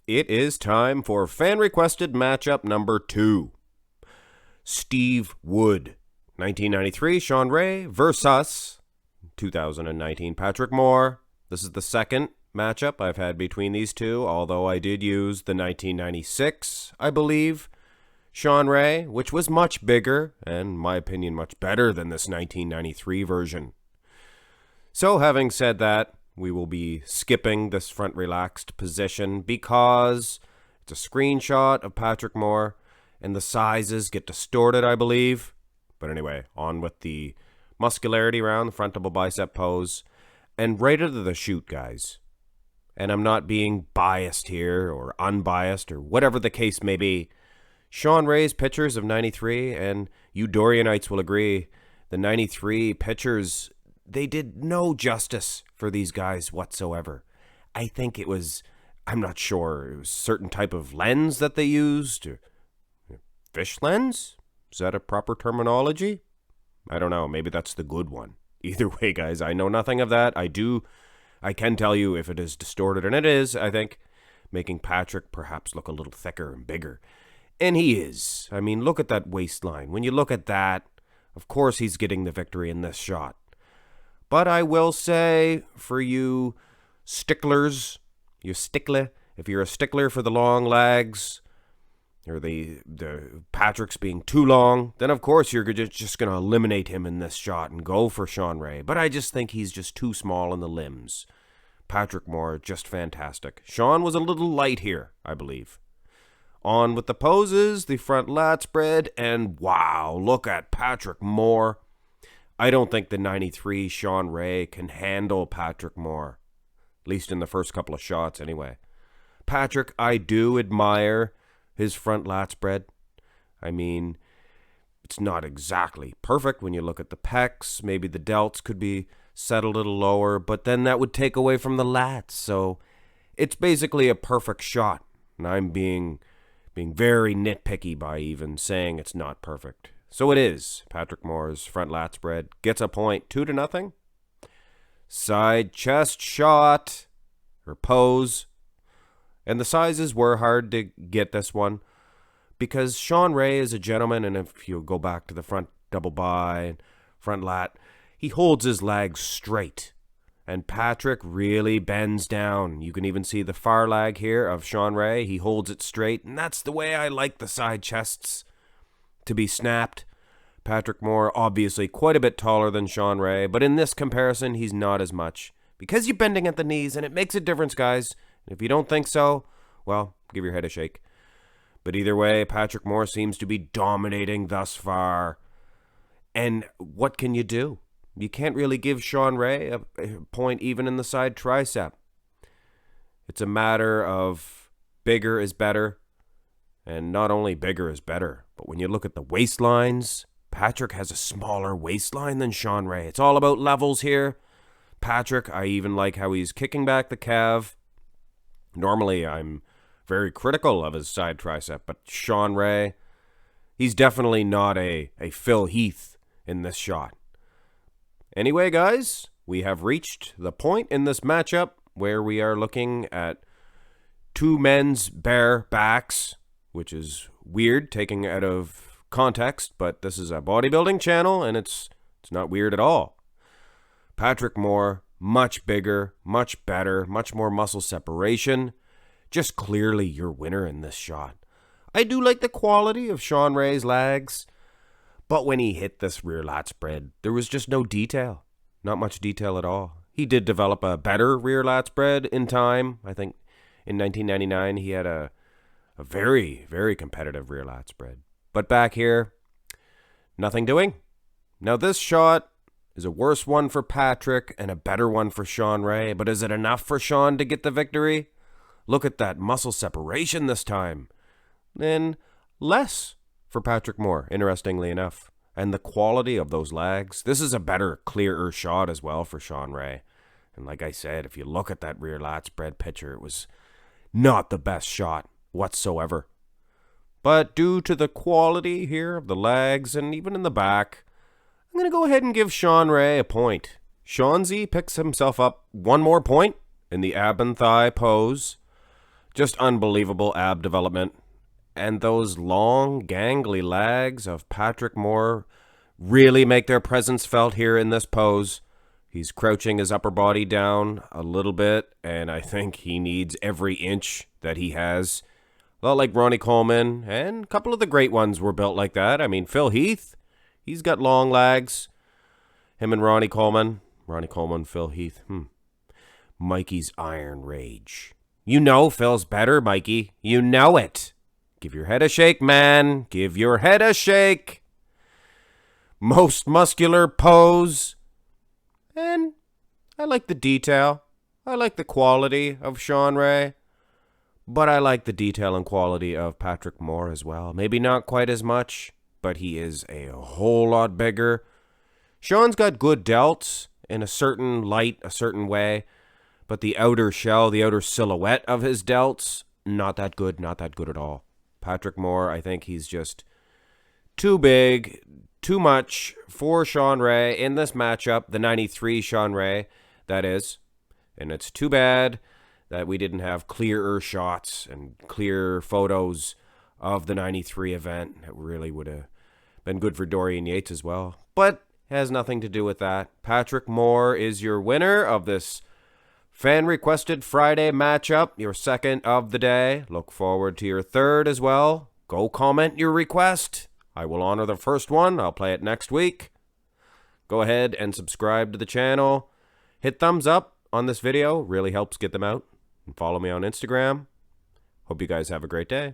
It is time for fan-requested matchup number 2. Steve Wood, 1993 Shawn Ray versus 2019 Patrick Moore. This is the second matchup I've had between these two, although I did use the 1996, I believe, Shawn Ray, which was much bigger and, in my opinion, much better than this 1993 version. So, having said that, we will be skipping this front relaxed position because it's a screenshot of Patrick Moore and the sizes get distorted, I believe. But anyway, on with the muscularity round, the front double bicep pose, and right out of the chute, guys. And I'm not being biased here or unbiased or whatever the case may be. Shawn Ray's pictures of 93, and you Dorianites will agree, the 93 pictures, they did no justice for these guys whatsoever. I think it was, I'm not sure, it was a certain type of lens that they used. Fish lens? Is that a proper terminology? I don't know, maybe that's the good one. Either way, guys, I know nothing of that. I can tell you if it is distorted, and it is, I think, making Patrick perhaps look a little thicker and bigger. And he is. I mean, look at that waistline. When you look at that, of course he's getting the victory in this shot. But I will say, for you sticklers, if you're a stickler for the long legs, or the Patrick's being too long, then of course you're just going to eliminate him in this shot and go for Shawn Ray. But I just think he's just too small in the limbs. Patrick Moore, just fantastic. Shawn was a little light here, I believe. On with the poses, the front lat spread, and wow, look at Patrick Moore. I don't think the 93 Shawn Ray can handle Patrick Moore, at least in the first couple of shots anyway. Patrick, I do admire his front lat spread. I mean, it's not exactly perfect when you look at the pecs. Maybe the delts could be set a little lower, but then that would take away from the lats. So it's basically a perfect shot, and I'm being very nitpicky by even saying it's not perfect. So it is. Patrick Moore's front lat spread gets a point, 2-0. Side chest shot, or pose. And the sizes were hard to get this one because Shawn Ray is a gentleman, and if you go back to the front double bi, front lat, he holds his legs straight. And Patrick really bends down. You can even see the far leg here of Shawn Ray. He holds it straight, and that's the way I like the side chests to be snapped. Patrick Moore, obviously quite a bit taller than Shawn Ray, but in this comparison, he's not as much. Because you're bending at the knees, and it makes a difference, guys. And if you don't think so, well, give your head a shake. But either way, Patrick Moore seems to be dominating thus far. And what can you do? You can't really give Shawn Ray a point even in the side tricep. It's a matter of bigger is better. And not only bigger is better, but when you look at the waistlines, Patrick has a smaller waistline than Shawn Ray. It's all about levels here. Patrick, I even like how he's kicking back the calf. Normally, I'm very critical of his side tricep, but Shawn Ray, he's definitely not a Phil Heath in this shot. Anyway, guys, we have reached the point in this matchup where we are looking at two men's bare backs, which is weird taking out of context, but this is a bodybuilding channel, and it's not weird at all. Patrick Moore, much bigger, much better, much more muscle separation. Just clearly your winner in this shot. I do like the quality of Shawn Ray's legs, but when he hit this rear lat spread, there was just no detail. Not much detail at all. He did develop a better rear lat spread in time. I think in 1999 he had a very, very competitive rear lat spread. But back here, nothing doing. Now this shot is a worse one for Patrick and a better one for Shawn Ray, but is it enough for Shawn to get the victory? Look at that muscle separation this time. Then less for Patrick Moore, interestingly enough. And the quality of those legs. This is a better, clearer shot as well for Shawn Ray. And like I said, if you look at that rear lat spread picture, it was not the best shot whatsoever. But due to the quality here of the legs and even in the back, I'm going to go ahead and give Shawn Ray a point. Shawn Z picks himself up one more point in the ab and thigh pose. Just unbelievable ab development. And those long, gangly legs of Patrick Moore really make their presence felt here in this pose. He's crouching his upper body down a little bit, and I think he needs every inch that he has. A lot like Ronnie Coleman, and a couple of the great ones were built like that. I mean, Phil Heath, he's got long legs. Him and Ronnie Coleman, Phil Heath. Mikey's Iron Rage. You know Phil's better, Mikey. You know it. Give your head a shake, man. Give your head a shake. Most muscular pose. And I like the detail. I like the quality of Shawn Ray. But I like the detail and quality of Patrick Moore as well. Maybe not quite as much, but he is a whole lot bigger. Shawn's got good delts in a certain light, a certain way. But the outer shell, the outer silhouette of his delts, not that good at all. Patrick Moore, I think he's just too big, too much for Shawn Ray in this matchup, the 93 Shawn Ray, that is. And it's too bad that we didn't have clearer shots and clear photos of the 93 event. That really would have been good for Dorian Yates as well. But it has nothing to do with that. Patrick Moore is your winner of this fan-requested Friday matchup, your second of the day. Look forward to your third as well. Go comment your request. I will honor the first one. I'll play it next week. Go ahead and subscribe to the channel. Hit thumbs up on this video. Really helps get them out. And follow me on Instagram. Hope you guys have a great day.